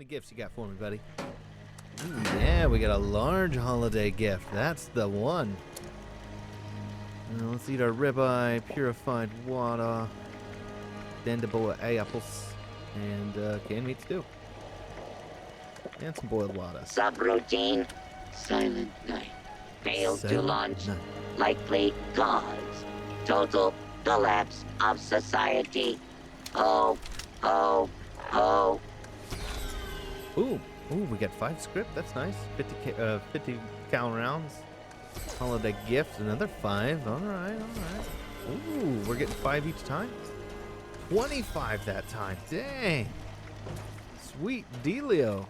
of gifts you got for me, buddy? Ooh, yeah, we got a large holiday gift. That's the one. Now let's eat our ribeye, purified water, Dandaboa apples, and canned meat stew. And some boiled water. Subroutine. Silent night. Failed to launch. Night. Likely cause. Total collapse of society. Oh, oh, oh. Ooh, we got 5 script. That's nice. 50 cal rounds. Holiday gift, another 5. All right. Ooh, we're getting 5 each time. 25 that time. Dang. Sweet dealio.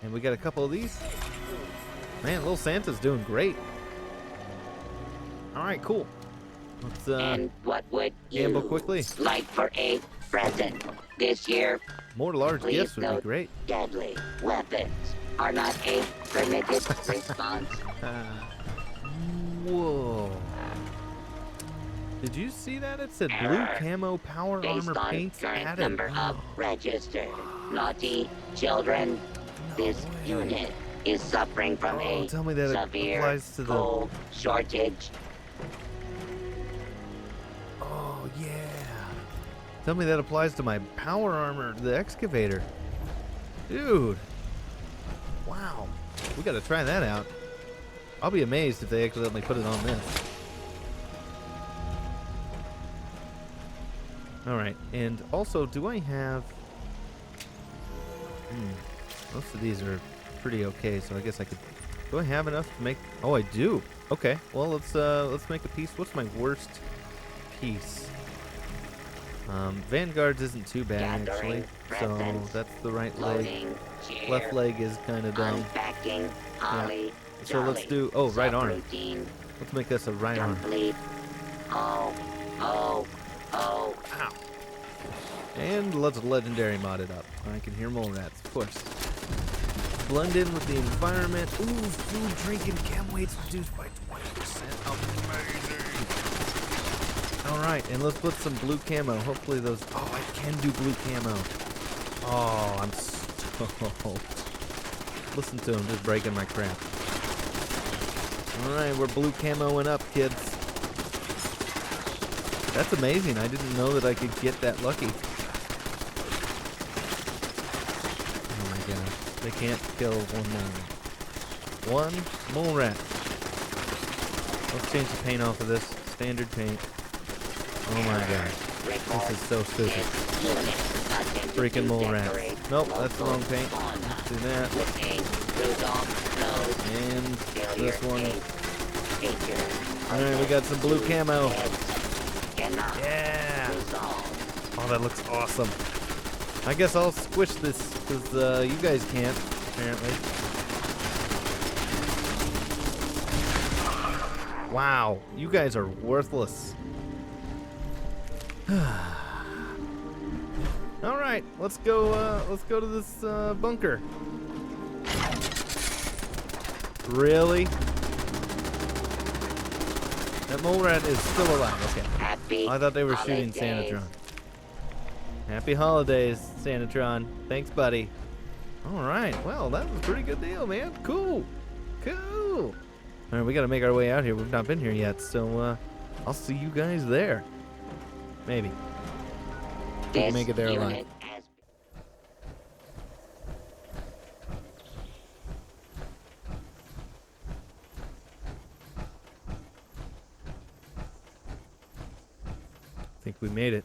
And we got a couple of these. Man, little Santa's doing great. All right, cool. Let's And what would gamble you quickly. like for a present this year? More large Please gifts would be note, great. deadly weapons are not a permitted response. Whoa. Did you see that? It said blue camo power Based armor on paints current added. number of registered naughty children, this unit is suffering from a tell me that it severe applies to the- coal shortage. Oh, yeah. Tell me that applies to my power armor, the excavator. Dude. Wow. We gotta try that out. I'll be amazed if they actually let me put it on this. Alright, and also, do I have... most of these are pretty okay, so I guess I could... Do I have enough to make... Oh, I do. Okay, well, let's make a piece. What's my worst piece? Vanguard's isn't too bad, actually. So, that's the right leg. Loading, cheer, Left leg is kind of dumb. unpacking, holly, So let's do... Oh, right arm. Let's make this a right arm. Complete. Oh, oh, oh. Ow. And let's legendary mod it up. I can hear mole rats, of course. Blend in with the environment. Ooh, food, drink, and chem weights reduced by 20%. Amazing. Alright, and let's put some blue camo. Hopefully those... Oh, I can do blue camo. Oh, I'm stoked. Listen to him just breaking my crap. Alright, we're blue camoing up, kids. That's amazing. I didn't know that I could get that lucky. Oh my gosh. They can't kill one mole rat. One mole rat. Let's change the paint off of this. Standard paint. Oh my gosh. This is so stupid. Freaking mole rat. Nope, that's the wrong paint. Let's do that. And this one. Alright, we got some blue camo. Yeah! Oh, that looks awesome. I guess I'll squish this, because you guys can't, apparently. Wow, you guys are worthless. Alright, let's go to this bunker. Really? That mole rat is still alive, okay. Happy I thought they were shooting holidays. Santatron. Happy holidays, Santatron. Thanks, buddy. Alright, well, that was a pretty good deal, man. Cool. Cool. Alright, we gotta make our way out here. We've not been here yet, so I'll see you guys there. Maybe. We can make it there alive. I think we made it.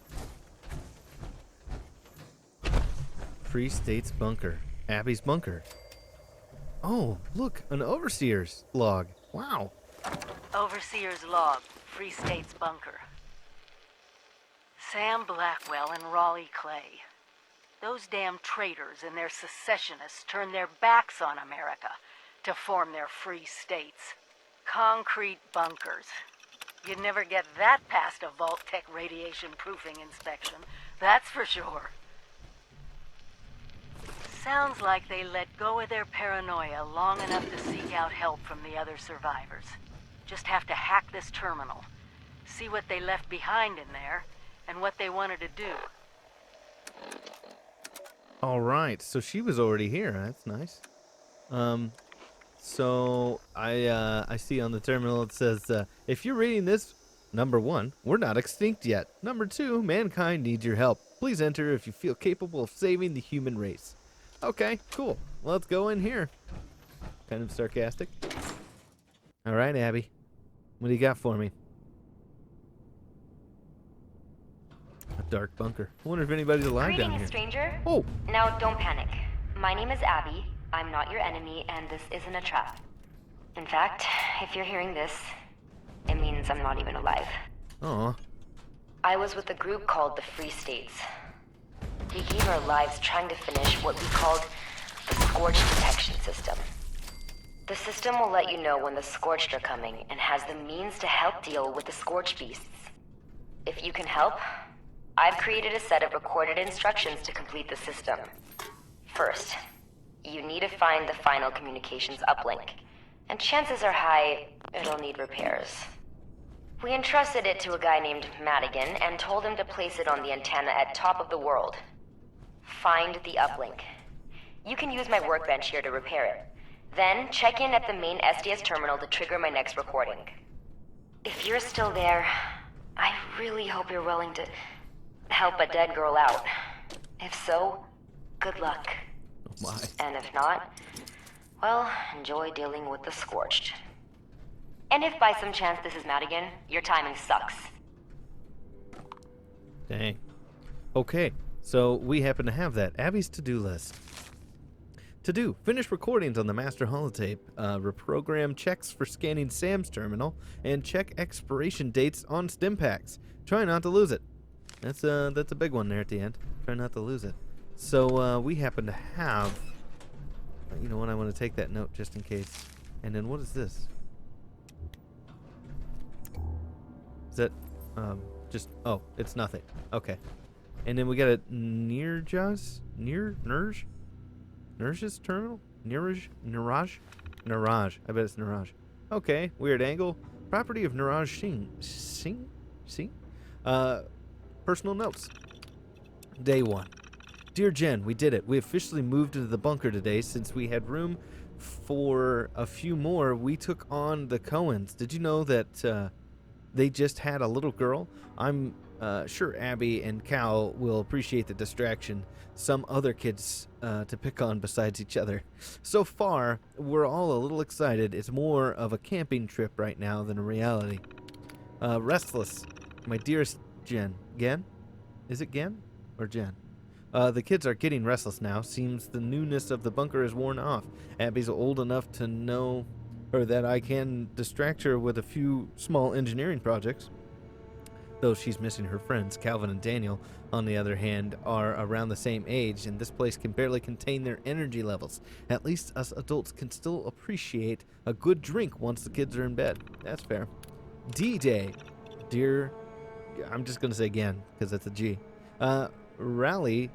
Free State's bunker. Abbie's bunker. Oh, look, an overseer's log. Wow. Overseer's log, Free State's bunker. Sam Blackwell and Raleigh Clay. Those damn traitors and their secessionists turned their backs on America to form their free states. Concrete bunkers. You'd never get that past a Vault-Tec radiation proofing inspection, that's for sure. Sounds like they let go of their paranoia long enough to seek out help from the other survivors. Just have to hack this terminal, see what they left behind in there, and what they wanted to do. All right, so she was already here. That's nice. Um, so I see on the terminal it says, if you're reading this, number 1, we're not extinct yet. Number 2, mankind needs your help. Please enter if you feel capable of saving the human race. Okay, cool. Let's go in here. Kind of sarcastic. All right, Abbie, what do you got for me? A dark bunker. I wonder if anybody's alive down Greetings, here. stranger. Oh, Now, don't panic. My name is Abbie. I'm not your enemy, and this isn't a trap. In fact, if you're hearing this, it means I'm not even alive. aw. I was with a group called the Free States. We gave our lives trying to finish what we called the Scorch Detection system. The system will let you know when the Scorched are coming and has the means to help deal with the Scorch beasts. If you can help, I've created a set of recorded instructions to complete the system. First, you need to find the final communications uplink, and chances are high it'll need repairs. We entrusted it to a guy named Madigan and told him to place it on the antenna at top of the world. Find the uplink. You can use my workbench here to repair it. Then check in at the main SDS terminal to trigger my next recording. If you're still there, I really hope you're willing to help a dead girl out. If so, good luck. Oh my. And if not, well, enjoy dealing with the Scorched. And if by some chance this is Madigan, your timing sucks. Dang. Okay, so we happen to have that. Abbie's to-do list. To do, finish recordings on the master holotape, reprogram checks for scanning Sam's terminal, and check expiration dates on stim packs. Try not to lose it. That's a big one there at the end. Try not to lose it. So we happen to have, you know what, I want to take that note just in case. And then what is this? Is that just, oh, it's nothing. Okay. And then we got a Niraj's terminal? Niraj? I bet it's Niraj. Okay, weird angle. Property of Niraj Singh? Personal notes. Day 1. Dear Jen, we did it. We officially moved into the bunker today. Since we had room for a few more, we took on the Cohens. Did you know that they just had a little girl? I'm sure Abbie and Cal will appreciate the distraction. Some other kids to pick on besides each other. So far, we're all a little excited. It's more of a camping trip right now than a reality. Restless. My dearest Jen. Gen? Is it Gen or Jen? The kids are getting restless now. Seems the newness of the bunker is worn off. Abbie's old enough to know her that I can distract her with a few small engineering projects. Though she's missing her friends. Calvin and Daniel, on the other hand, are around the same age, and this place can barely contain their energy levels. At least us adults can still appreciate a good drink once the kids are in bed. That's fair. D-Day. Dear, I'm just going to say again, because that's a G. Raleigh,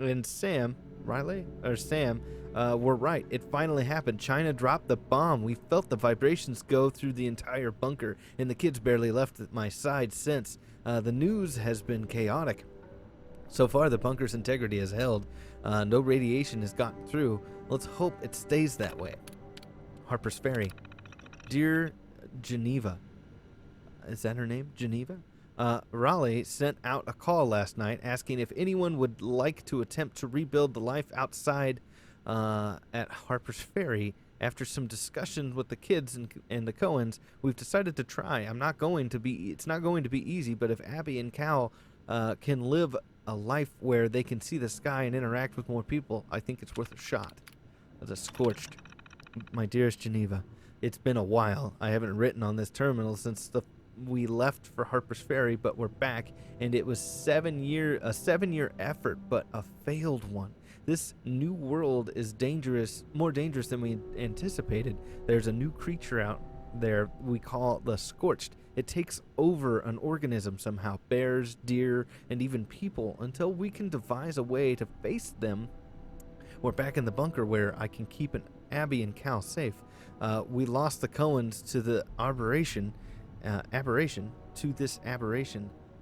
and Sam were right. It finally happened. China dropped the bomb. We felt the vibrations go through the entire bunker, and the kids barely left my side since. The news has been chaotic. So far, the bunker's integrity has held. No radiation has gotten through. Let's hope it stays that way. Harper's Ferry. Dear Geneva. Is that her name? Geneva? Raleigh sent out a call last night asking if anyone would like to attempt to rebuild the life outside at Harper's Ferry. After some discussions with the kids and the Cohens, we've decided to try. It's not going to be easy, but if Abbie and Cal can live a life where they can see the sky and interact with more people, I think it's worth a shot. That's a Scorched. My dearest Geneva, it's been a while. I haven't written on this terminal since we left for Harper's Ferry, but we're back, and it was a 7-year effort, but a failed one. This new world is more dangerous than we anticipated. There's a new creature out there we call the Scorched. It takes over an organism somehow, bears, deer, and even people. Until we can devise a way to face them, we're back in the bunker where I can keep Abbie and Cal safe. We lost the Cohens to the aberration.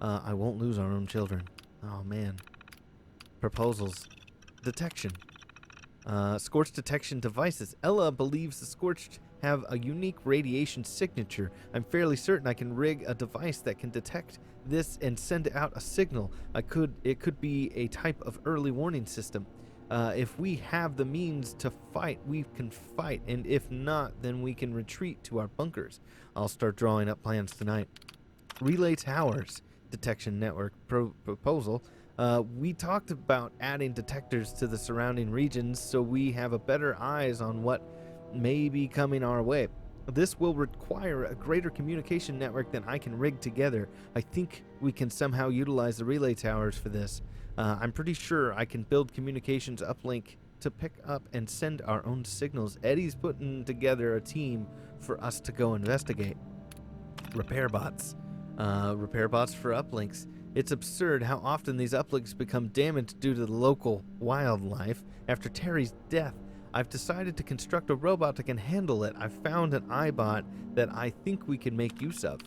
I won't lose our own children. Oh man. Proposals. Detection. Scorch detection devices. Ella believes the Scorched have a unique radiation signature. I'm fairly certain I can rig a device that can detect this and send out a signal. It could be a type of early warning system. If we have the means to fight, we can fight, and if not, then we can retreat to our bunkers. I'll start drawing up plans tonight. Relay towers. Detection network proposal. We talked about adding detectors to the surrounding regions so we have a better eyes on what may be coming our way. This will require a greater communication network than I can rig together. I think we can somehow utilize the relay towers for this. I'm pretty sure I can build communications uplink to pick up and send our own signals. Eddie's putting together a team for us to go investigate. Repair bots. Repair bots for uplinks. It's absurd how often these uplinks become damaged due to the local wildlife. After Terry's death, I've decided to construct a robot that can handle it. I've found an iBot that I think we can make use of.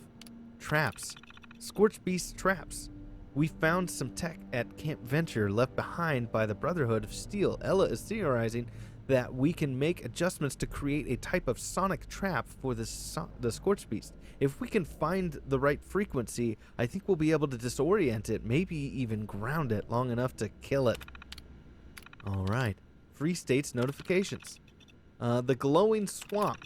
Traps. Scorch Beast traps. We found some tech at Camp Venture left behind by the Brotherhood of Steel. Ella is theorizing that we can make adjustments to create a type of sonic trap for the Scorch Beast. If we can find the right frequency, I think we'll be able to disorient it, maybe even ground it long enough to kill it. All right. Free States notifications. The glowing swamp.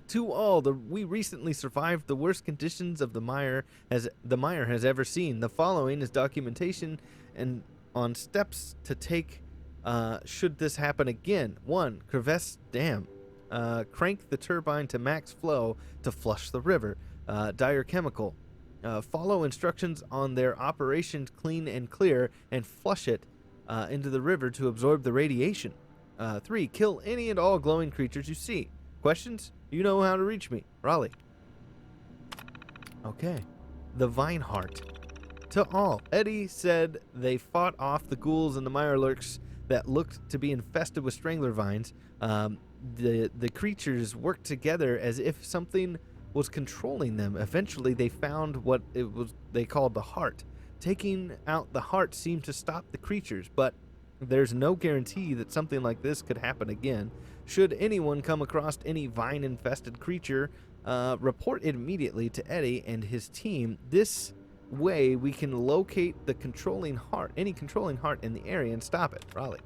To all, we recently survived the worst conditions of the mire has ever seen. The following is documentation and on steps to take should this happen again. 1. Crevasse Dam. Crank the turbine to max flow to flush the river. Dire chemical. Follow instructions on their operation clean and clear and flush it into the river to absorb the radiation. 3. Kill any and all glowing creatures you see. Questions? You know how to reach me. Raleigh. Okay. The Vine Heart. To all, Eddie said they fought off the ghouls and the mirelurks that looked to be infested with strangler vines. The creatures worked together as if something was controlling them. Eventually, they found what they called the heart. Taking out the heart seemed to stop the creatures, but there's no guarantee that something like this could happen again. Should anyone come across any vine-infested creature, report it immediately to Eddie and his team. This way, we can locate the controlling heart, any controlling heart in the area, and stop it. Raleigh.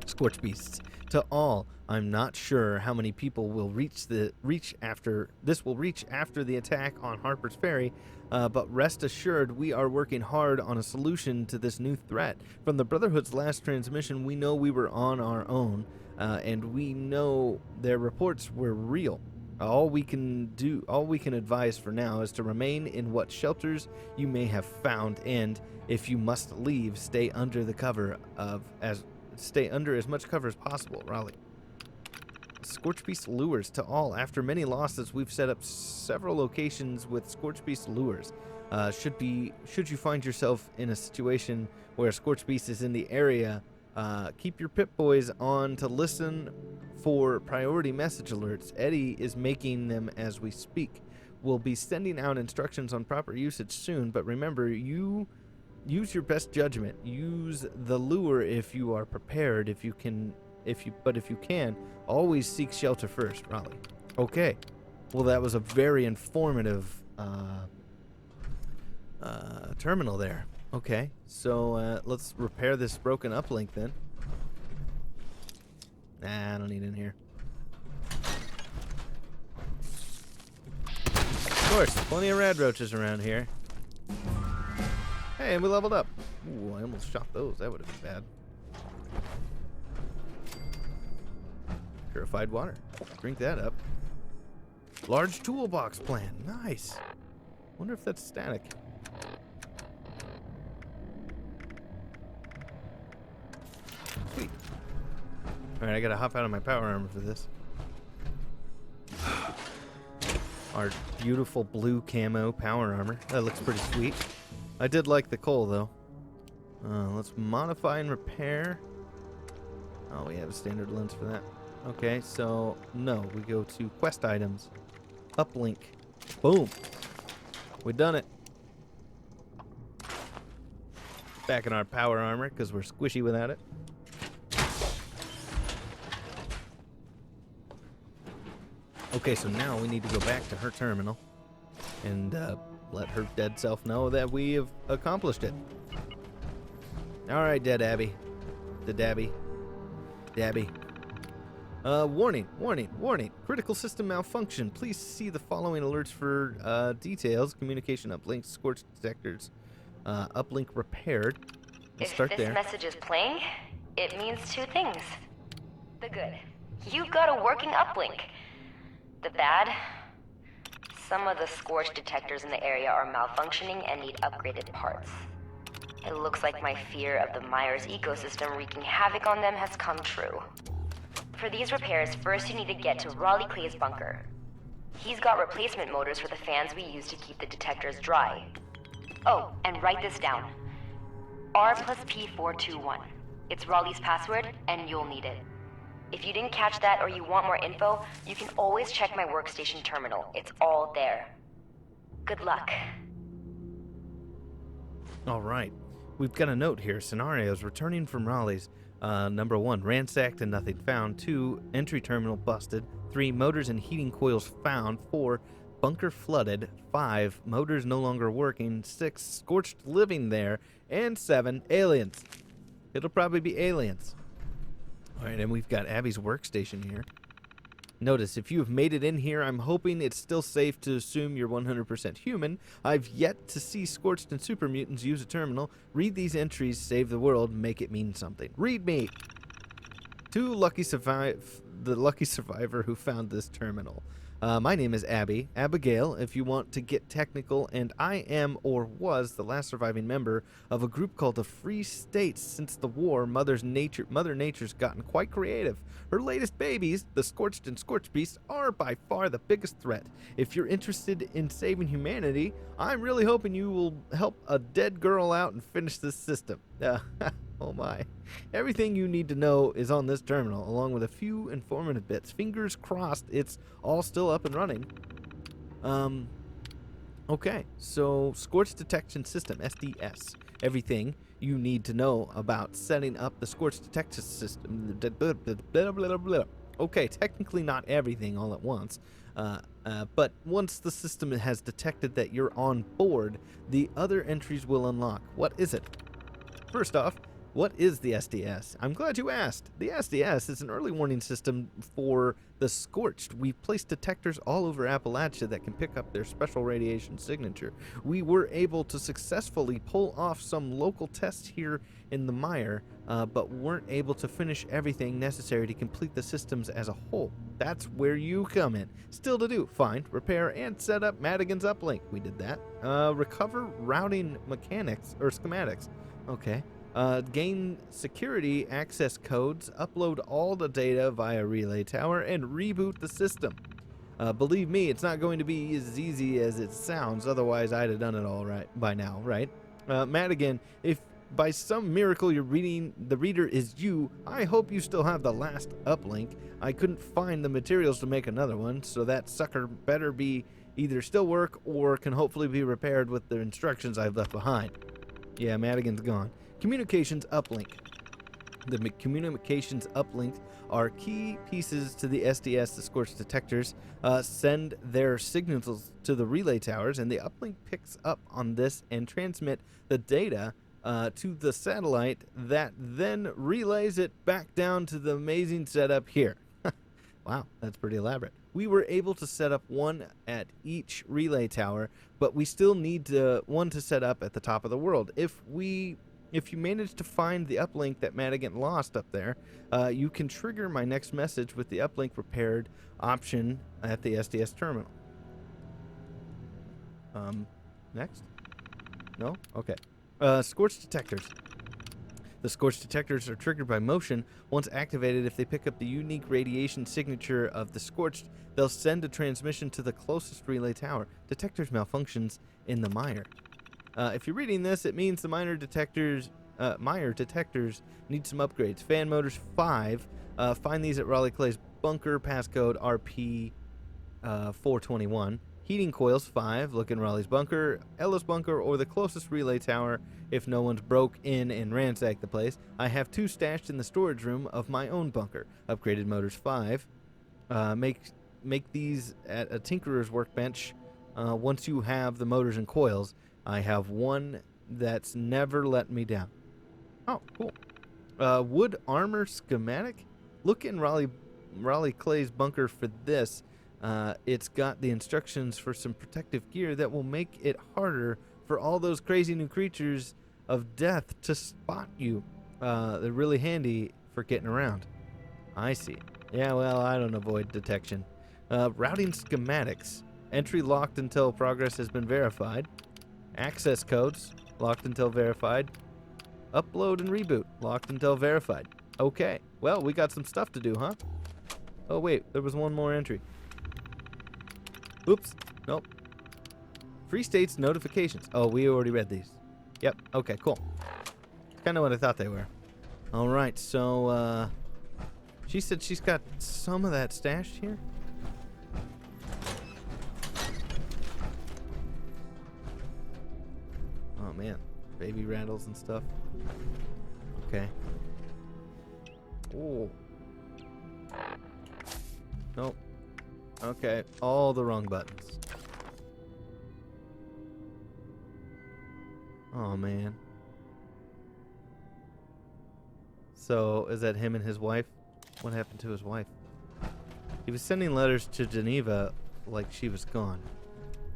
Scorch Beasts. To all, I'm not sure how many people will reach after the attack on Harper's Ferry, but rest assured we are working hard on a solution to this new threat. From the Brotherhood's last transmission, we know we were on our own, and we know their reports were real. All we can advise for now is to remain in what shelters you may have found, and if you must leave, stay under as much cover as possible. Raleigh. Scorch Beast lures. To all, after many losses, we've set up several locations with Scorch Beast lures. Should you find yourself in a situation where Scorch Beast is in the area, keep your Pip-Boys on to listen for priority message alerts. Eddie is making them as we speak. We'll be sending out instructions on proper usage soon, but remember, use your best judgment. Use the lure if you are prepared. If you can, always seek shelter first. Raleigh. Okay. Well, that was a very informative terminal there. Okay, so let's repair this broken uplink then. Nah, I don't need it in here. Of course, plenty of rad roaches around here. Hey, and we leveled up. Ooh, I almost shot those. That would have been bad. Purified water. Drink that up. Large toolbox plan. Nice. Wonder if that's static. Sweet. Alright, I gotta hop out of my power armor for this. Our beautiful blue camo power armor. That looks pretty sweet. I did like the coal, though. Let's modify and repair. Oh, we have a standard lens for that. Okay, so, no. We go to quest items. Uplink. Boom. We done it. back in our power armor because we're squishy without it. Okay, so now we need to go back to her terminal and let her dead self know that we have accomplished it. All right, dead Abbie. The Dabby. Warning. Critical system malfunction. Please see the following alerts for details. Communication uplink, Scorch Detectors. Uplink repaired. Let's If start this there. message is playing, it means two things. The good, you've got a working uplink. The bad, some of the Scorch detectors in the area are malfunctioning and need upgraded parts. It looks like my fear of the Myers ecosystem wreaking havoc on them has come true. For these repairs, first you need to get to Raleigh Clay's bunker. He's got replacement motors for the fans we use to keep the detectors dry. Oh, and write this down. R plus P421. It's Raleigh's password, and you'll need it. If you didn't catch that or you want more info, you can always check my workstation terminal. It's all there. Good luck. All right. We've got a note here. Scenarios returning from Raleigh's. Number 1, ransacked and nothing found. 2, entry terminal busted. 3, motors and heating coils found. 4, bunker flooded. 5, motors no longer working. 6, scorched living there. And 7, aliens. It'll probably be aliens. All right, and we've got Abbie's workstation here. Notice, if you have made it in here, I'm hoping it's still safe to assume you're 100% human. I've yet to see Scorched and Super Mutants use a terminal. Read these entries, save the world, make it mean something. Read me! The lucky survivor who found this terminal. My name is Abbie, Abigail, if you want to get technical, and I am, or was, the last surviving member of a group called the Free States. Since the war, Mother Nature's gotten quite creative. Her latest babies, the Scorched and Scorch Beasts, are by far the biggest threat. If you're interested in saving humanity, I'm really hoping you will help a dead girl out and finish this system. Oh my. Everything you need to know is on this terminal, along with a few informative bits. Fingers crossed it's all still up and running. Okay, so Scorch Detection System, SDS. Everything you need to know about setting up the Scorch Detection System. Okay, technically not everything all at once. But once the system has detected that you're on board, the other entries will unlock. What is it? First off, what is the SDS? I'm glad you asked. The SDS is an early warning system for the Scorched. We've placed detectors all over Appalachia that can pick up their special radiation signature. We were able to successfully pull off some local tests here in the mire, but weren't able to finish everything necessary to complete the systems as a whole. That's where you come in. Still to do, find, repair, and set up Madigan's uplink. We did that. Recover routing mechanics, or schematics. Okay. Gain security access codes, upload all the data via relay tower, and reboot the system. Believe me, it's not going to be as easy as it sounds, otherwise I'd have done it all right by now, right? Madigan, if by some miracle the reader is you, I hope you still have the last uplink. I couldn't find the materials to make another one, so that sucker better be either still work or can hopefully be repaired with the instructions I've left behind. Yeah, Madigan's gone. Communications uplink. The communications uplink are key pieces to the SDS. The Scorch Detectors send their signals to the relay towers, and the uplink picks up on this and transmit the data to the satellite that then relays it back down to the amazing setup here. Wow, that's pretty elaborate. We were able to set up one at each relay tower, but we still need one to set up at the top of the world. If you manage to find the uplink that Madigan lost up there, you can trigger my next message with the uplink repaired option at the SDS terminal. Next? No? Okay. Scorch Detectors. The Scorch Detectors are triggered by motion. Once activated, if they pick up the unique radiation signature of the Scorched, they'll send a transmission to the closest relay tower. Detectors malfunctions in the mire. If you're reading this, it means the mire detectors need some upgrades. Fan motors 5. Find these at Raleigh Clay's bunker. Passcode RP 421. Heating coils 5. Look in Raleigh's bunker, Ella's bunker, or the closest relay tower if no one's broke in and ransacked the place. I have 2 stashed in the storage room of my own bunker. Upgraded motors 5. Make these at a tinkerer's workbench once you have the motors and coils. I have one that's never let me down. Oh, cool. Wood armor schematic. Look in Raleigh Clay's bunker for this. It's got the instructions for some protective gear that will make it harder for all those crazy new creatures of death to spot you. They're really handy for getting around. I see. Yeah, well, I don't avoid detection. Routing schematics. Entry locked until progress has been verified. Access codes. Locked until verified. Upload and reboot. Locked until verified. Okay. Well, we got some stuff to do, huh? Oh, wait. There was one more entry. Oops. Nope. Free States notifications. Oh, we already read these. Yep. Okay, cool. Kind of what I thought they were. All right. So, she said she's got some of that stashed here. Oh, man. Baby rattles and stuff. Okay. Oh. Nope. Okay. All the wrong buttons. Oh, man. So, is that him and his wife? What happened to his wife? He was sending letters to Geneva like she was gone.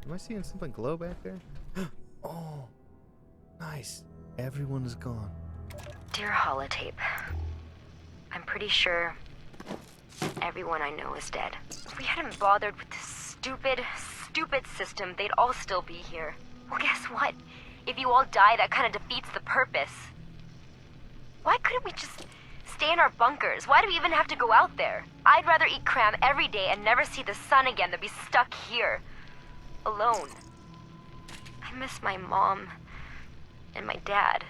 Am I seeing something glow back there? Oh. Nice. Everyone is gone. Dear Holotape, I'm pretty sure everyone I know is dead. If we hadn't bothered with this stupid system, they'd all still be here. Well, guess what? If you all die, that kind of defeats the purpose. Why couldn't we just stay in our bunkers? Why do we even have to go out there? I'd rather eat cram every day and never see the sun again than be stuck here, alone. I miss my mom and my dad.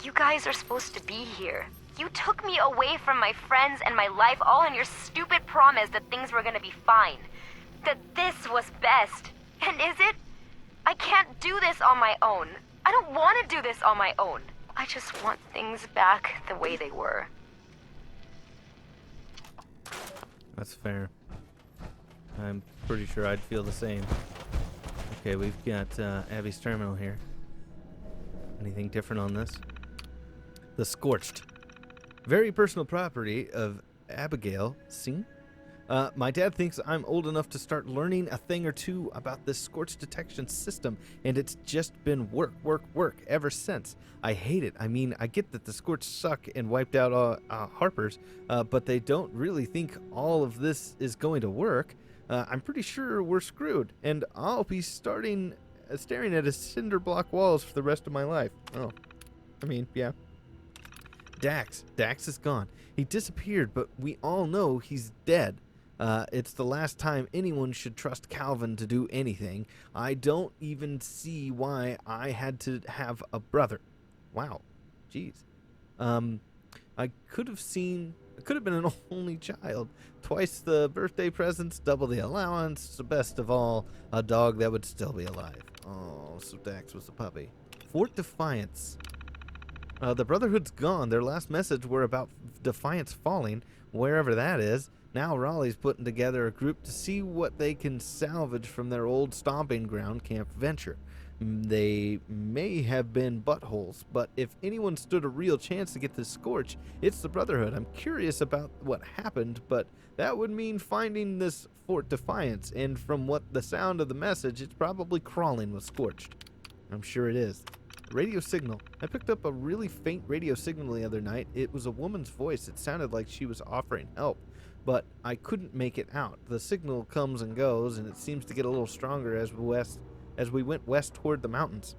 You guys are supposed to be here. You took me away from my friends and my life all on your stupid promise that things were gonna be fine. That this was best. And is it? I can't do this on my own. I don't want to do this on my own. I just want things back the way they were. That's fair. I'm pretty sure I'd feel the same. Okay, we've got Abbie's terminal here. Anything different on this? The Scorched. Very personal property of Abigail. See? My dad thinks I'm old enough to start learning a thing or two about this Scorch Detection system, and it's just been work ever since. I hate it. I mean, I get that the Scorch suck and wiped out Harper's, but they don't really think all of this is going to work. I'm pretty sure we're screwed, and I'll be staring at his cinder block walls for the rest of my life. Oh, I mean, yeah. Dax is gone. He disappeared, but we all know he's dead. It's the last time anyone should trust Calvin to do anything. I don't even see why I had to have a brother. Wow. Jeez. I could have been an only child. Twice the birthday presents, double the allowance. The best of all, a dog that would still be alive. Oh, so Dax was a puppy. Fort Defiance. The Brotherhood's gone. Their last message were about Defiance falling, wherever that is. Now Raleigh's putting together a group to see what they can salvage from their old stomping ground, Camp Venture. They may have been buttholes, but if anyone stood a real chance to get this Scorch, it's the Brotherhood. I'm curious about what happened, but that would mean finding this Fort Defiance, and from what the sound of the message, it's probably crawling with Scorched. I'm sure it is. Radio signal. I picked up a really faint radio signal the other night. It was a woman's voice. It sounded like she was offering help, but I couldn't make it out. The signal comes and goes, and it seems to get a little stronger as we went west toward the mountains.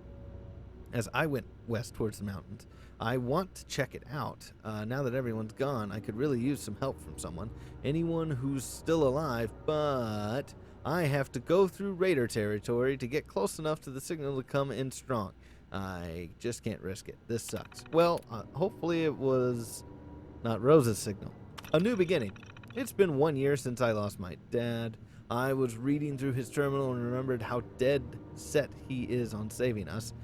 As I went west towards the mountains, I want to check it out. Now that everyone's gone, I could really use some help from someone. Anyone who's still alive, but I have to go through raider territory to get close enough to the signal to come in strong. I just can't risk it. This sucks. Well, hopefully it was not Rose's signal. A new beginning. It's been 1 year since I lost my dad. I was reading through his terminal and remembered how dead set he is on saving us.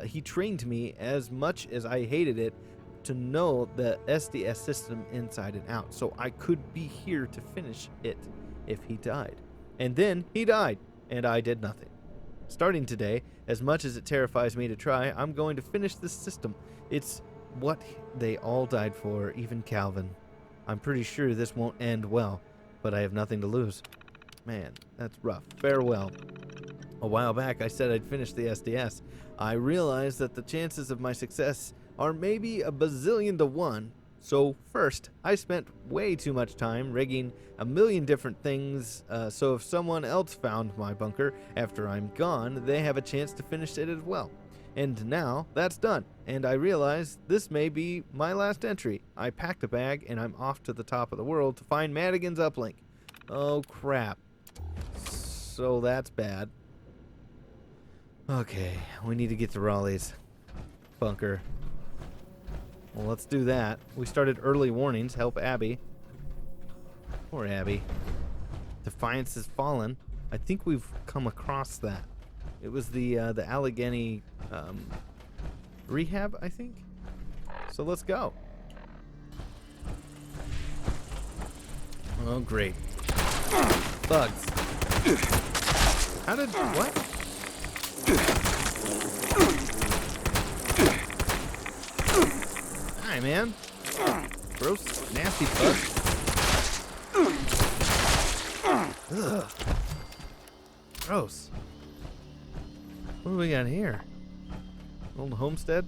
He trained me as much as I hated it to know the SDS system inside and out, so I could be here to finish it if he died. And then he died, and I did nothing. Starting today, as much as it terrifies me to try, I'm going to finish this system. It's what they all died for, even Calvin. I'm pretty sure this won't end well, but I have nothing to lose. Man, that's rough. Farewell. A while back, I said I'd finish the SDS. I realized that the chances of my success are maybe a bazillion to 1. So first, I spent way too much time rigging a million different things, so if someone else found my bunker after I'm gone, they have a chance to finish it as well. And now, that's done, and I realize this may be my last entry. I packed a bag, and I'm off to the top of the world to find Madigan's uplink. Oh, crap. So that's bad. Okay, we need to get to Raleigh's bunker. Well, let's do that. We started early warnings. Help Abbie. Poor Abbie. Defiance has fallen. I think we've come across that. It was the Allegheny rehab, I think. So let's go. Oh, great. Bugs. How did... What? Hi, man. Gross, nasty bug. Ugh. Gross. What do we got here? Old homestead?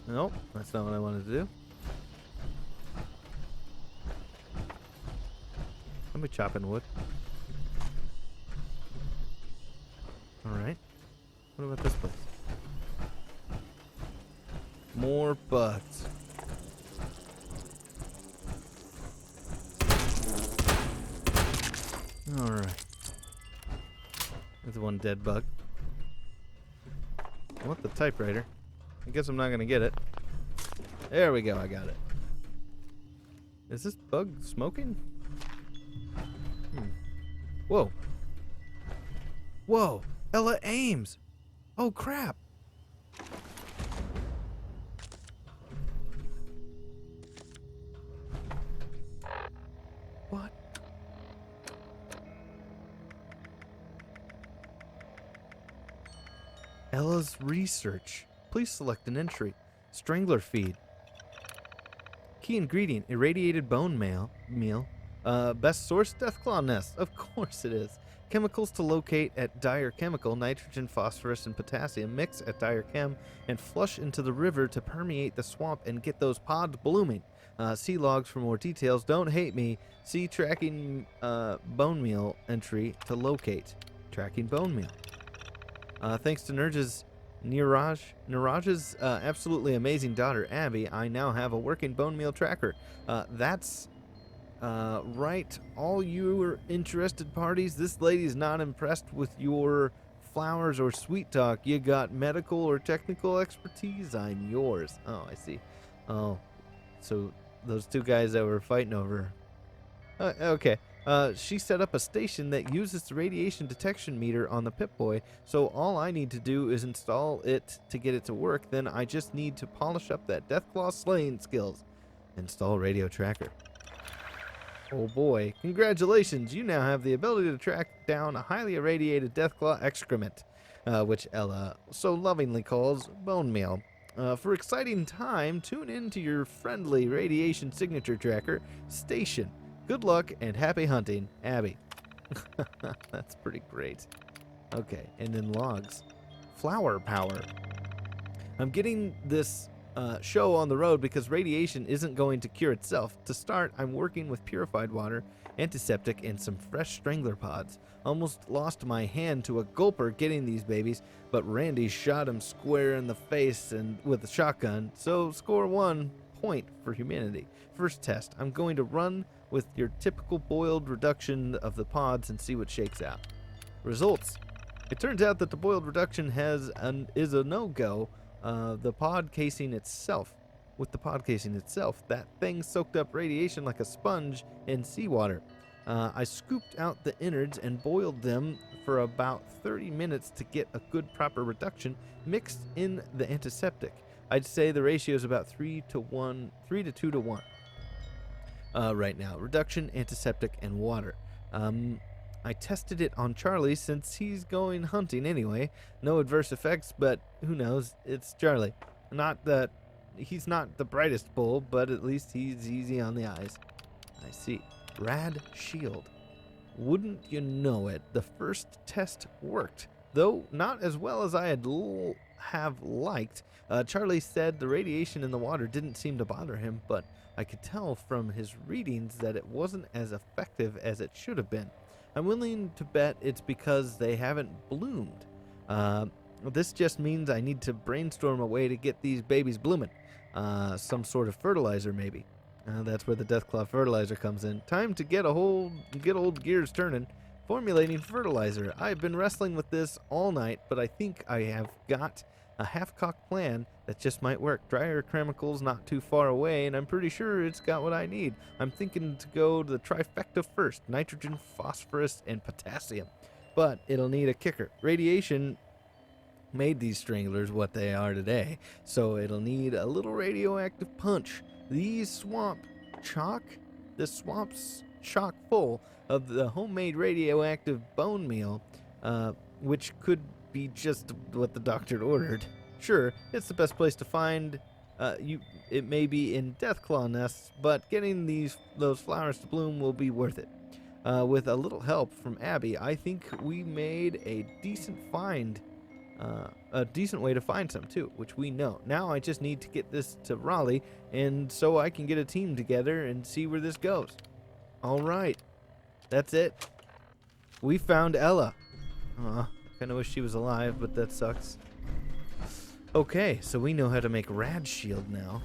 Nope, that's not what I wanted to do. I'll be chopping wood. Alright. What about this place? More bugs. Alright. There's one dead bug. I want the typewriter. I guess I'm not gonna get it. There we go, I got it. Is this bug smoking? Whoa. Whoa! Ella Ames! Oh crap! What? Ella's research. Please select an entry. Strangler feed. Key ingredient, irradiated bone meal. Best source, Deathclaw nest. Of course it is. Chemicals to locate at Dire Chemical, nitrogen, phosphorus, and potassium mix at Dire Chem and flush into the river to permeate the swamp and get those pods blooming. See logs for more details. Don't hate me. See tracking bone meal entry to locate. Tracking bone meal. Thanks to Niraj's absolutely amazing daughter, Abbie, I now have a working bone meal tracker. That's right, all you interested parties, this lady's not impressed with your flowers or sweet talk. You got medical or technical expertise? I'm yours. Oh, I see. Oh, so those two guys that were fighting over. Okay. She set up a station that uses the radiation detection meter on the Pip-Boy, so all I need to do is install it to get it to work. Then I just need to polish up that Deathclaw slaying skills. Install radio tracker. Oh boy, congratulations, you now have the ability to track down a highly irradiated Deathclaw excrement, which Ella so lovingly calls bone meal. For exciting time, tune in to your friendly radiation signature tracker, Station. Good luck and happy hunting, Abbie. That's pretty great. Okay, and then logs. Flower power. I'm getting this show on the road because radiation isn't going to cure itself. To start, I'm working with purified water, antiseptic, and some fresh strangler pods. Almost lost my hand to a gulper getting these babies, but Randy shot him square in the face and with a shotgun, so score 1 point for humanity. First test, I'm going to run with your typical boiled reduction of the pods and see what shakes out. Results. It turns out that the boiled reduction is a no-go. The pod casing itself with the pod casing itself. That thing soaked up radiation like a sponge in seawater. I scooped out the innards and boiled them for about 30 minutes to get a good proper reduction, mixed in the antiseptic. I'd say the ratio is about 3 to 2 to 1 right now. Reduction, antiseptic, and water. I tested it on Charlie since he's going hunting anyway. No adverse effects, but who knows? It's Charlie. He's not the brightest bull, but at least he's easy on the eyes. I see. Rad shield. Wouldn't you know it, the first test worked, though not as well as I have liked. Charlie said the radiation in the water didn't seem to bother him, but I could tell from his readings that it wasn't as effective as it should have been. I'm willing to bet it's because they haven't bloomed. This just means I need to brainstorm a way to get these babies blooming. Some sort of fertilizer, maybe. That's where the Deathclaw fertilizer comes in. Time to get old gears turning. Formulating fertilizer. I've been wrestling with this all night, but I think I have got a half-cocked plan that just might work. Dryer chemicals not too far away, and I'm pretty sure it's got what I need. I'm thinking to go to the trifecta first. Nitrogen, phosphorus, and potassium. But it'll need a kicker. Radiation made these stranglers what they are today, so it'll need a little radioactive punch. This swamp's chock full of the homemade radioactive bone meal, which could be just what the doctor ordered. Sure, it's the best place to find. It may be in Deathclaw nests, but getting those flowers to bloom will be worth it. With a little help from Abbie, I think we made a decent way to find some too, which we know. Now I just need to get this to Raleigh, and so I can get a team together and see where this goes. All right, that's it. We found Ella. Kind of wish she was alive, but that sucks. Okay, so we know how to make rad shield now.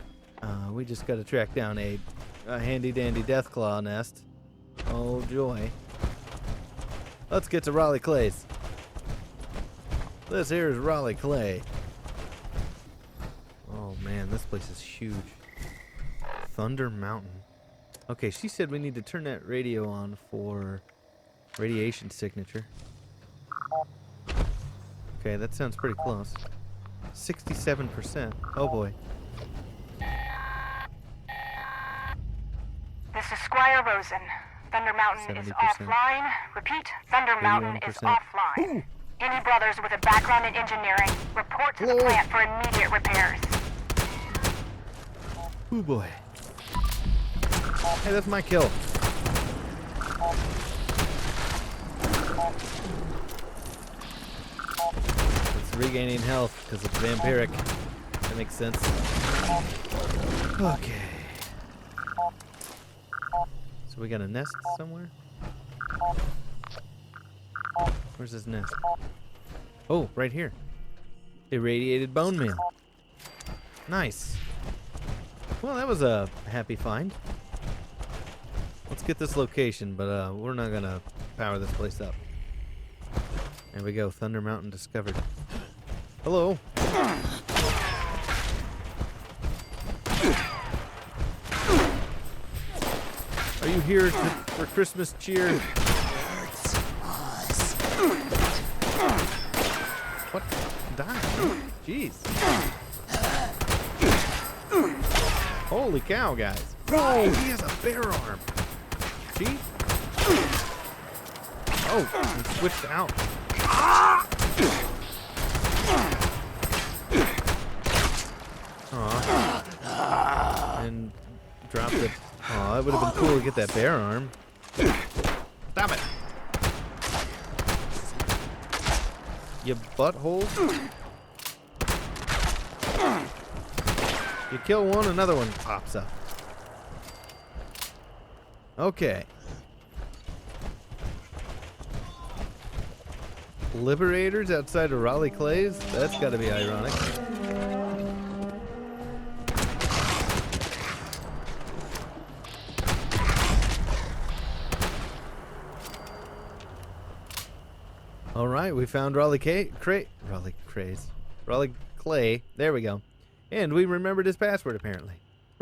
We just got to track down a handy dandy Deathclaw nest. Oh joy. Let's get to Raleigh Clay's. This here is Raleigh Clay. Oh man, this place is huge. Thunder Mountain. Okay, she said we need to turn that radio on for radiation signature. Okay, that sounds pretty close. 67%. Oh boy. This is Squire Rosen. Thunder Mountain is 70%. offline. Repeat, Thunder Mountain is 81%. offline. Ooh. Any brothers with a background in engineering, report to the Whoa. plant for immediate repairs. Oh boy. Hey, that's my kill. It's regaining health because it's vampiric. That makes sense. Okay. So we got a nest somewhere? Where's his nest? Oh, right here. Irradiated bone meal. Nice. Well, that was a happy find. Let's get this location, but we're not gonna power this place up. There we go. Thunder Mountain discovered. Hello. Are you here for Christmas cheer? What? Die? Jeez. Holy cow, guys. Oh, he has a bear arm. See? Oh, he switched out. Aw. And dropped it. Aw, it would have been cool to get that bear arm. Stop it. You butthole. You kill one, another one pops up. Okay. Liberators outside of Raleigh Clay's? That's gotta be ironic. Alright, we found Raleigh Clay. There we go. And we remembered his password, apparently.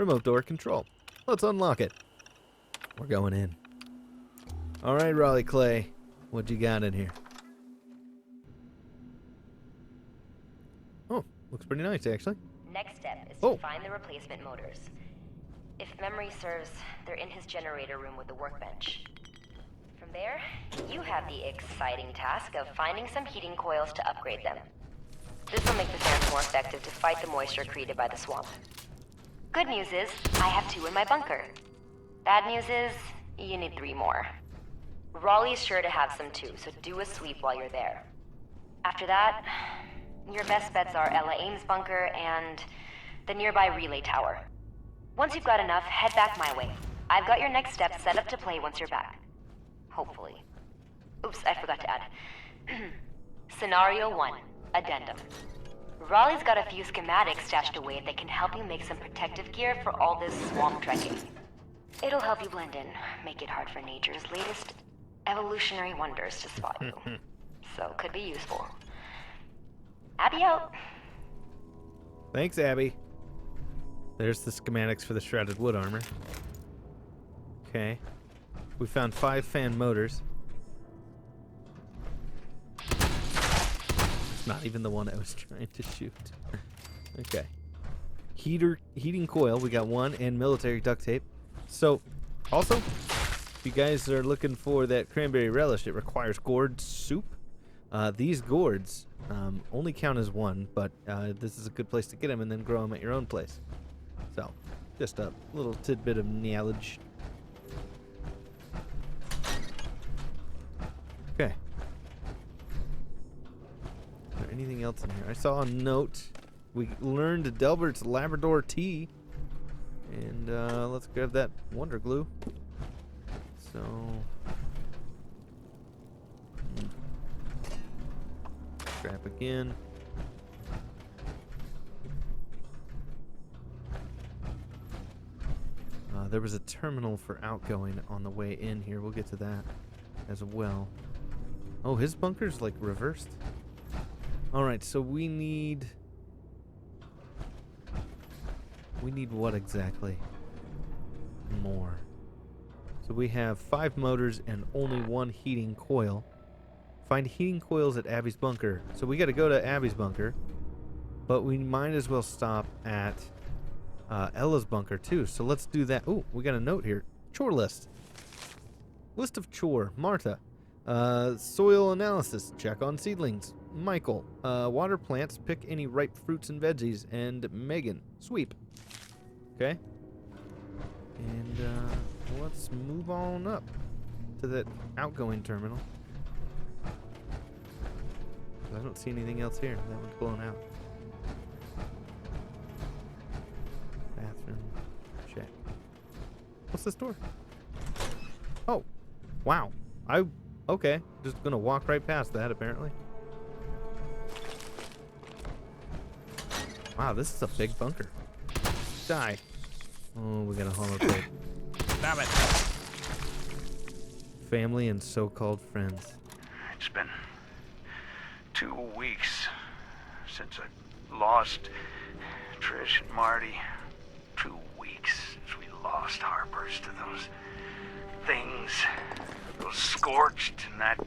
Remote door control. Let's unlock it. We're going in. All right, Raleigh Clay. What you got in here? Oh, looks pretty nice, actually. Next step is Oh. to find the replacement motors. If memory serves, they're in his generator room with the workbench. From there, you have the exciting task of finding some heating coils to upgrade them. This will make the fans more effective to fight the moisture created by the swamp. Good news is, I have 2 in my bunker. Bad news is, you need 3 more. Raleigh's sure to have some too, so do a sweep while you're there. After that, your best bets are Ella Ames' bunker and the nearby relay tower. Once you've got enough, head back my way. I've got your next step set up to play once you're back. Hopefully. Oops, I forgot to add. Scenario 1, Addendum. Raleigh's got a few schematics stashed away that can help you make some protective gear for all this swamp trekking. It'll help you blend in, make it hard for nature's latest evolutionary wonders to spot you. So, could be useful. Abbie out. Thanks, Abbie. There's the schematics for the shrouded wood armor. Okay. We found 5 fan motors. It's not even the one I was trying to shoot. Okay. Heating coil, we got 1, and military duct tape. So, also, if you guys are looking for that cranberry relish, it requires gourd soup. These gourds only count as 1, but this is a good place to get them and then grow them at your own place. So, just a little tidbit of knowledge. Okay. Is there anything else in here? I saw a note. We learned Delbert's Labrador tea. And let's grab that Wonder Glue. So... Scrap again. There was a terminal for outgoing on the way in here. We'll get to that as well. Oh, his bunker's like reversed. Alright, so we need what exactly? More. So we have 5 motors and only 1 heating coil. Find heating coils at Abbie's bunker. So we got to go to Abbie's bunker, but we might as well stop at Ella's bunker too. So let's do that. Oh, we got a note here. Chore list. List of chore. Martha. Soil analysis. Check on seedlings. Michael. Water plants. Pick any ripe fruits and veggies. And Megan. Sweep. Okay. And let's move on up to that outgoing terminal. I don't see anything else here. That one's blown out. Bathroom. Check. What's this door? Oh. Wow. Okay. Just gonna walk right past that, apparently. Wow, this is a big bunker. Die. Oh, we got a holotape. Damn it. Family and so-called friends. It's been 2 weeks since I lost Trish and Marty. 2 weeks since we lost Harper's to those things, those Scorched and that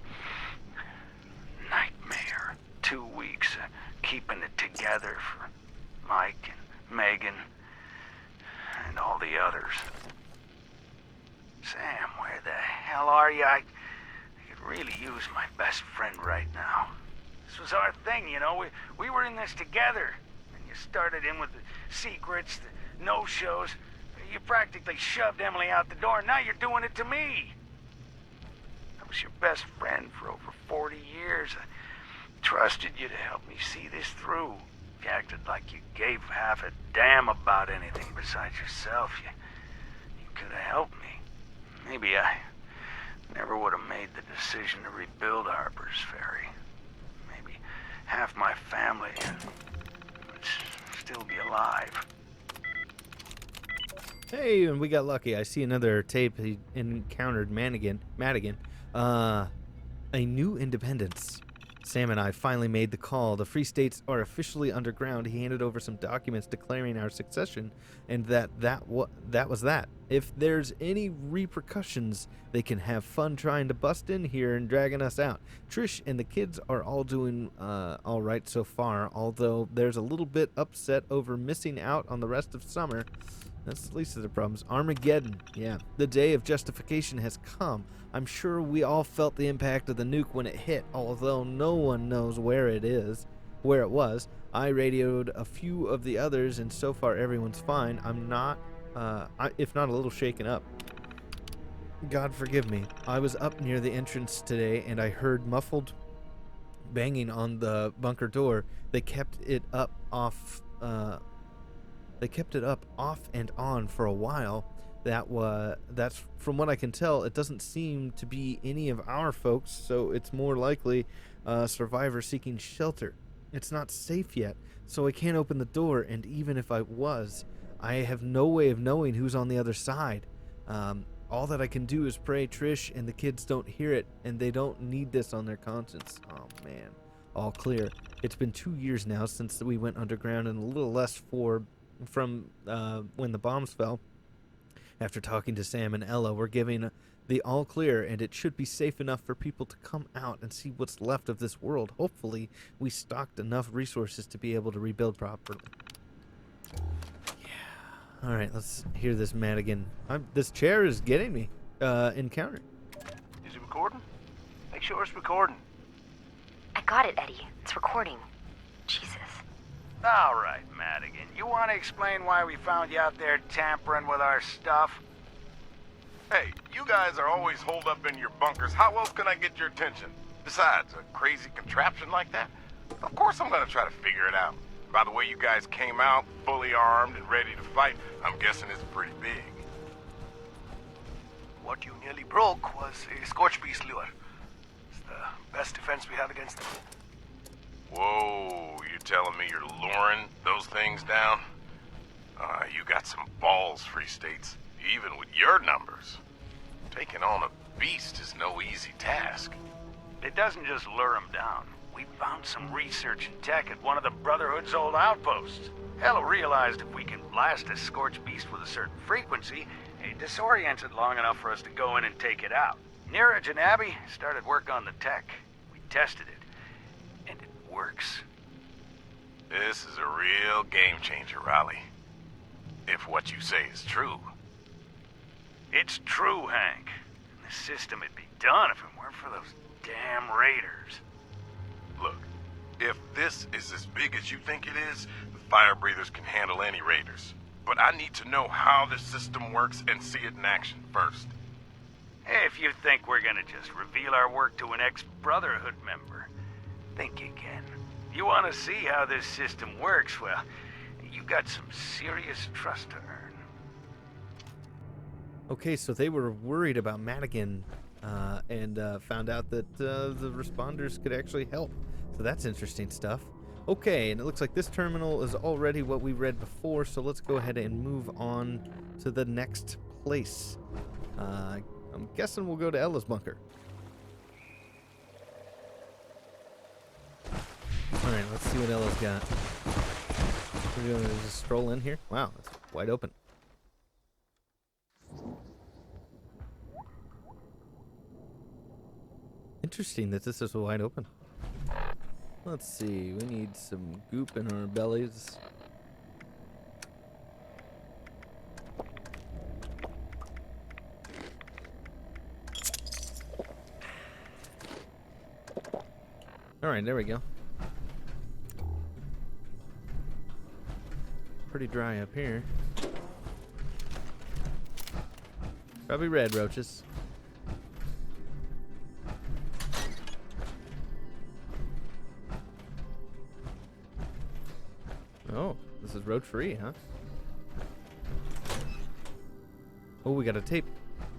nightmare. 2 weeks keeping it together for Mike and Megan and all the others. Sam, where the hell are you? I could really use my best friend right now. This was our thing, you know. We were in this together. And you started in with the secrets, the no-shows. You practically shoved Emily out the door, and now you're doing it to me. I was your best friend for over 40 years. I trusted you to help me see this through. You acted like you gave half a damn about anything besides yourself. You could have helped me. Maybe I never would have made the decision to rebuild Harper's Ferry. Maybe half my family would still be alive. Hey, and we got lucky. I see another tape. He encountered Madigan. A new independence. Sam and I finally made the call. The Free States are officially underground. He handed over some documents declaring our succession, and that was that. If there's any repercussions, they can have fun trying to bust in here and dragging us out. Trish and the kids are all doing all right so far, although there's a little bit upset over missing out on the rest of summer. That's the least of the problems. Armageddon, yeah. The day of justification has come. I'm sure we all felt the impact of the nuke when it hit, although no one knows where it was. I radioed a few of the others, and so far everyone's fine. I'm not, if not a little shaken up. God forgive me. I was up near the entrance today, and I heard muffled banging on the bunker door. They kept it up off and on for a while. That's from what I can tell. It doesn't seem to be any of our folks, so it's more likely a survivor seeking shelter. It's not safe yet, so I can't open the door, and even if I was, I have no way of knowing who's on the other side. All that I can do is pray Trish and the kids don't hear it, and they don't need this on their conscience. Oh man, all clear. It's been 2 years now since we went underground, and a little less from when the bombs fell. After talking to Sam and Ella, we're giving the all clear, and it should be safe enough for people to come out and see what's left of this world. Hopefully, we stocked enough resources to be able to rebuild properly. Yeah. All right, let's hear this Madigan. This chair is getting me. Encounter. Is it recording? Make sure it's recording. I got it, Eddie. It's recording. Jesus. All right, Madigan. You want to explain why we found you out there tampering with our stuff? Hey, you guys are always holed up in your bunkers. How else can I get your attention? Besides, a crazy contraption like that? Of course I'm gonna try to figure it out. By the way you guys came out, fully armed and ready to fight, I'm guessing it's pretty big. What you nearly broke was a Scorch Beast lure. It's the best defense we have against them. Whoa, you're telling me you're luring those things down? You got some balls, Free States, even with your numbers. Taking on a beast is no easy task. It doesn't just lure them down. We found some research and tech at one of the Brotherhood's old outposts. Ella realized if we can blast a Scorch Beast with a certain frequency, it disorients it long enough for us to go in and take it out. Neeraj and Abbie started work on the tech. We tested it, and it works. This is a real game changer, Raleigh. If what you say is true. It's true, Hank. And the system would be done if it weren't for those damn raiders. Look, if this is as big as you think it is, the fire breathers can handle any raiders. But I need to know how this system works and see it in action first. If you think we're gonna just reveal our work to an ex-Brotherhood member, think again. You want to see how this system works? Well, you got some serious trust to earn. Okay, so they were worried about Madigan and found out that the responders could actually help. So that's interesting stuff. Okay, and it looks like this terminal is already what we read before, so let's go ahead and move on to the next place. I'm guessing we'll go to Ella's bunker. Alright, let's see what Ella's got. We're going to just stroll in here. Wow, it's wide open. Interesting that this is wide open. Let's see, we need some goop in our bellies. Alright, there we go. Pretty dry up here. Probably red roaches. Oh, this is road free, huh? Oh, we got a tape.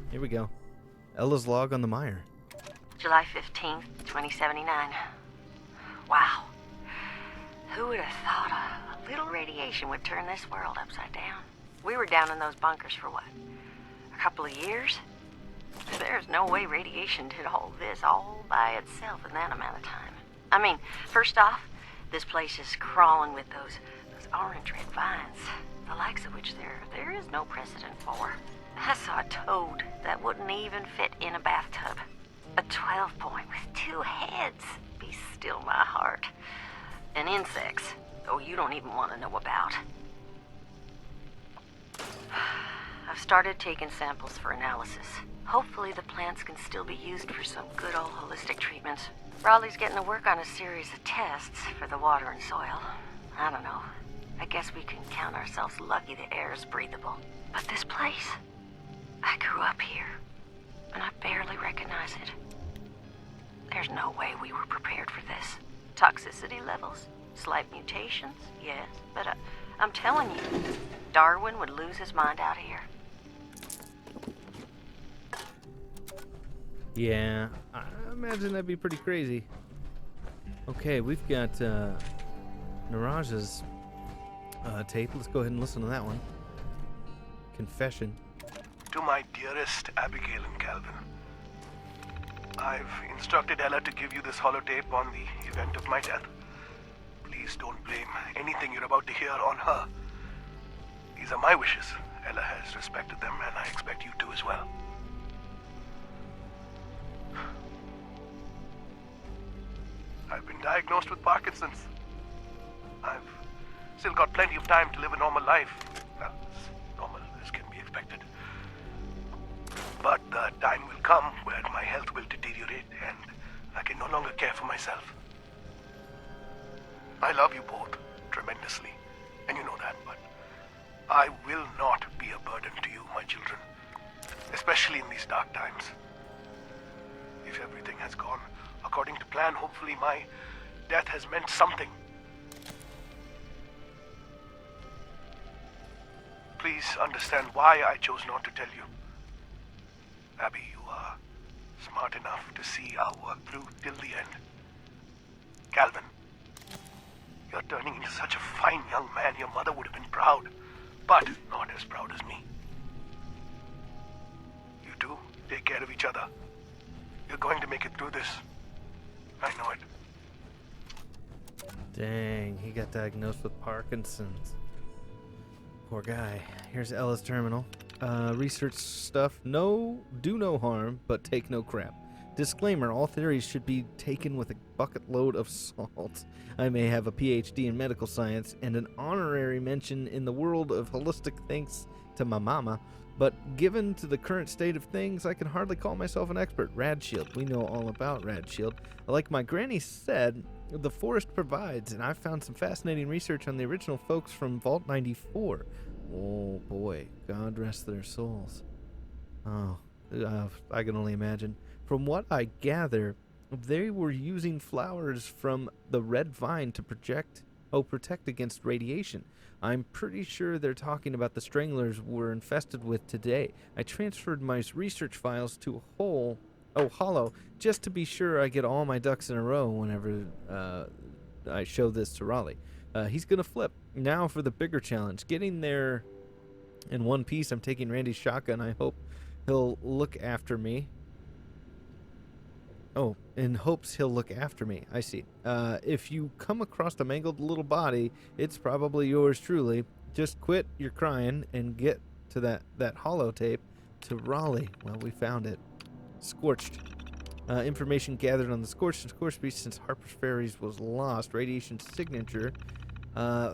Here we go. Ella's log on the mire. July 15th, 2079. Wow. Who would have thought a little radiation would turn this world upside down? We were down in those bunkers for what? A couple of years? There's no way radiation did all this all by itself in that amount of time. I mean, first off, this place is crawling with those orange red vines, the likes of which there is no precedent for. I saw a toad that wouldn't even fit in a bathtub. A 12-point with 2 heads. Be still my heart. And insects, oh, you don't even want to know about. I've started taking samples for analysis. Hopefully the plants can still be used for some good old holistic treatments. Raleigh's getting to work on a series of tests for the water and soil. I don't know. I guess we can count ourselves lucky the air is breathable. But this place, I grew up here, and I barely recognize it. There's no way we were prepared for this. Toxicity levels, slight mutations, yes, but I'm telling you, Darwin would lose his mind out here. Yeah, I imagine that'd be pretty crazy. Okay, we've got Niraj's tape. Let's go ahead and listen to that one. Confession. To my dearest Abigail and Calvin, I've instructed Ella to give you this holotape on the event of my death. Please don't blame anything you're about to hear on her. These are my wishes. Ella has respected them, and I expect you to as well. I've been diagnosed with Parkinson's. I've still got plenty of time to live a normal life. Well, as normal as can be expected. But the time will come where my health will deteriorate and I can no longer care for myself. I love you both tremendously, and you know that, but I will not be a burden to you, my children, especially in these dark times. If everything has gone according to plan, hopefully my death has meant something. Please understand why I chose not to tell you. Abbie, you are smart enough to see our work through till the end. Calvin, you're turning into such a fine young man. Your mother would have been proud, but not as proud as me. You two, take care of each other. You're going to make it through this. I know it. Dang, he got diagnosed with Parkinson's. Poor guy. Here's Ella's terminal. Research stuff. Do no harm, but take no crap. Disclaimer, all theories should be taken with a bucket load of salt. I may have a PhD in medical science and an honorary mention in the world of holistic thanks to my mama, but given to the current state of things, I can hardly call myself an expert. Rad Shield. We know all about Rad Shield. Like my granny said, the forest provides, and I've found some fascinating research on the original folks from Vault 94. Oh boy, God rest their souls. Oh, I can only imagine. From what I gather, they were using flowers from the red vine to protect against radiation. I'm pretty sure they're talking about the stranglers we're infested with today. I transferred my research files to Hollow, just to be sure I get all my ducks in a row whenever I show this to Raleigh. He's gonna flip. Now for the bigger challenge. Getting there in one piece, I'm taking Randy's shotgun. I hope he'll look after me. Oh, in hopes he'll look after me. I see. If you come across a mangled little body, it's probably yours truly. Just quit your crying and get to that holotape to Raleigh. Well, we found it. Scorched. Information gathered on the Scorched and Scorched Beast since Harper's Ferries was lost. Radiation signature.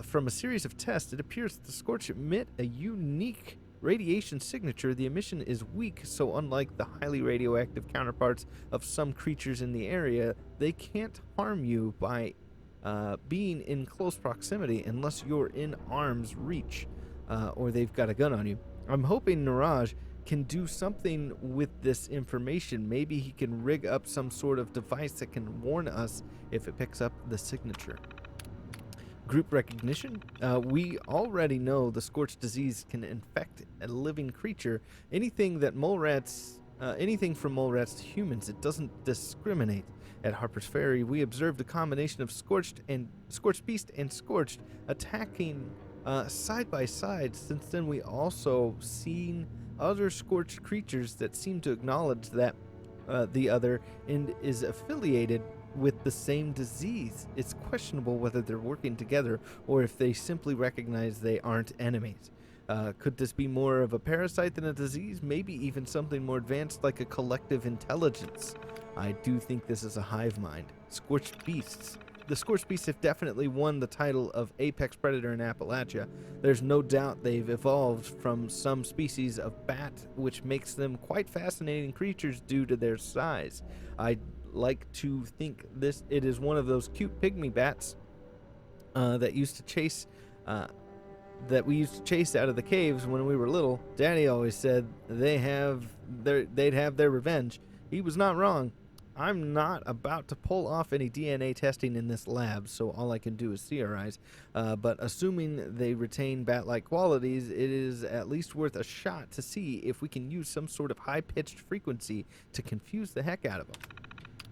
From a series of tests, it appears that the Scorched emit a unique radiation signature. The emission is weak, so unlike the highly radioactive counterparts of some creatures in the area, they can't harm you by being in close proximity unless you're in arm's reach or they've got a gun on you. I'm hoping Niraj can do something with this information. Maybe he can rig up some sort of device that can warn us if it picks up the signature. Group recognition. We already know the Scorched disease can infect a living creature. Anything from mole rats to humans, it doesn't discriminate. At Harper's Ferry, we observed a combination of Scorched Beast and Scorched attacking side by side. Since then, we also seen other Scorched creatures that seem to acknowledge that the other and is affiliated with the same disease. It's questionable whether they're working together or if they simply recognize they aren't enemies. Could this be more of a parasite than a disease? Maybe even something more advanced like a collective intelligence. I do think this is a hive mind. Scorched beasts. The Scorched beasts have definitely won the title of apex predator in Appalachia. There's no doubt they've evolved from some species of bat, which makes them quite fascinating creatures due to their size. I like to think it is one of those cute pygmy bats that we used to chase out of the caves when we were little. Daddy always said they'd have their revenge. He was not wrong. I'm not about to pull off any DNA testing in this lab, so all I can do is theorize. But assuming they retain bat-like qualities, it is at least worth a shot to see if we can use some sort of high-pitched frequency to confuse the heck out of them.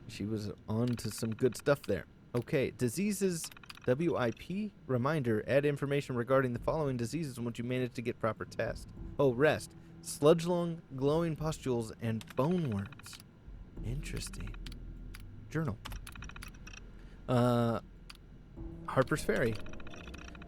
She was on to some good stuff there. Okay, diseases, WIP, reminder, add information regarding the following diseases once you manage to get proper test. Oh, rest, sludge lung, glowing pustules, and bone worms. Interesting. Journal. Harper's Ferry.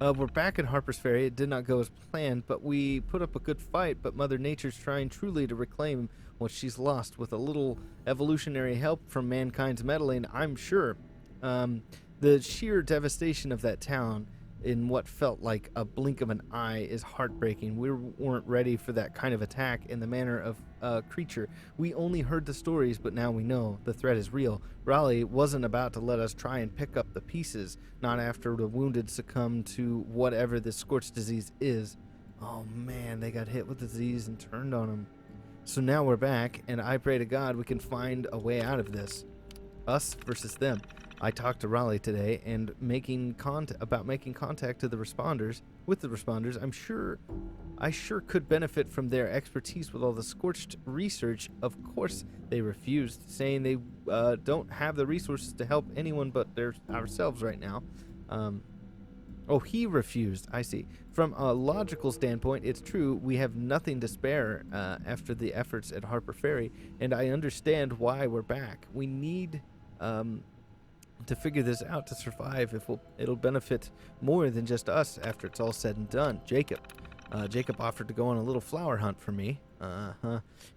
We're back at Harper's Ferry. It did not go as planned, but we put up a good fight, but Mother Nature's trying truly to reclaim what she's lost with a little evolutionary help from mankind's meddling, I'm sure. The sheer devastation of that town in what felt like a blink of an eye is heartbreaking. We weren't ready for that kind of attack in the manner of a creature. We only heard the stories, but now we know the threat is real. Raleigh wasn't about to let us try and pick up the pieces, not after the wounded succumb to whatever this scorched disease is. Oh man, they got hit with the disease and turned on them. So now we're back, and I pray to God we can find a way out of this. Us versus them. I talked to Raleigh today and making contact to the responders. With the responders, I sure could benefit from their expertise with all the Scorched research. Of course, they refused, saying they don't have the resources to help anyone but ourselves right now. He refused. I see. From a logical standpoint, it's true. We have nothing to spare after the efforts at Harper Ferry, and I understand why we're back. We need to figure this out to survive. It'll benefit more than just us after it's all said and done. Jacob offered to go on a little flower hunt for me.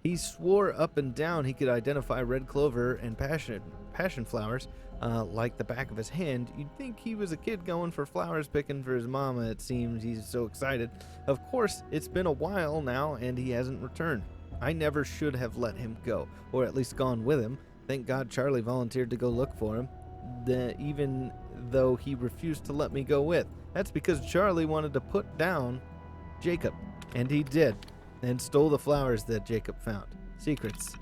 He swore up and down he could identify red clover and passion flowers like the back of his hand. You'd think he was a kid going for flowers picking for his mama. It seems he's so excited. Of course, it's been a while now and he hasn't returned. I never should have let him go, or at least gone with him. Thank God Charlie volunteered to go look for him, even though he refused to let me go with. That's because Charlie wanted to put down Jacob, and he did, and stole the flowers that Jacob found. Secrets.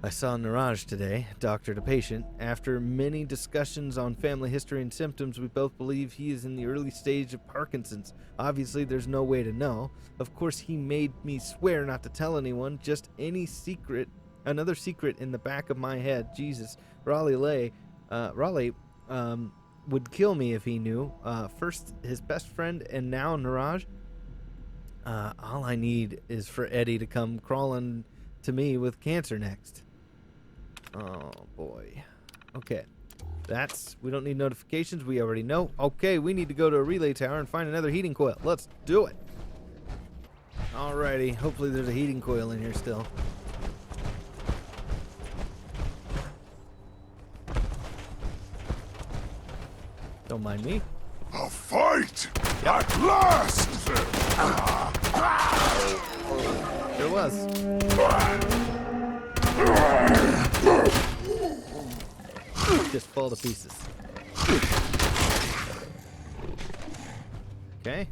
I saw Niraj today, doctor to patient. After many discussions on family history and symptoms, we both believe he is in the early stage of Parkinson's. Obviously, there's no way to know. Of course, he made me swear not to tell anyone, just any secret, another secret in the back of my head. Jesus, Raleigh would kill me if he knew. First his best friend and now Niraj. All I need is for Eddie to come crawling to me with cancer next. Oh boy. Okay. We don't need notifications, we already know. Okay, we need to go to a relay tower and find another heating coil. Let's do it. Alrighty, hopefully there's a heating coil in here still. Don't mind me. A fight! At last! Sure was. Just fall to pieces. Okay.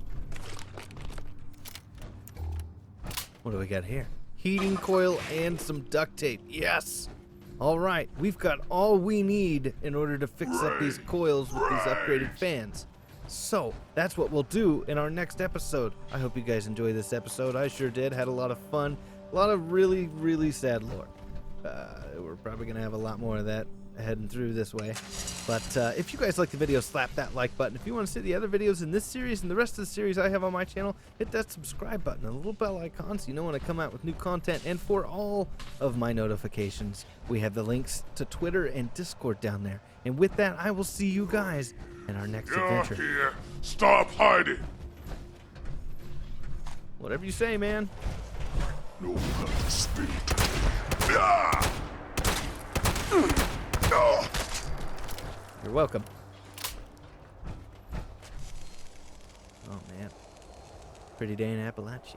What do we got here? Heating coil and some duct tape. Yes! Alright, we've got all we need in order to fix up these coils with these upgraded fans. So, that's what we'll do in our next episode. I hope you guys enjoyed this episode. I sure did. Had a lot of fun. A lot of really, really sad lore. We're probably going to have a lot more of that heading through this way. But if you guys like the video, slap that like button. If you want to see the other videos in this series and the rest of the series I have on my channel, hit that subscribe button and the little bell icon so you know when I come out with new content. And for all of my notifications, we have the links to Twitter and Discord down there. And with that, I will see you guys in our next You're adventure. here. Stop hiding. Whatever you say, man. No one to speak. Ah! Ah! You're welcome. Oh, man. Pretty day in Appalachia.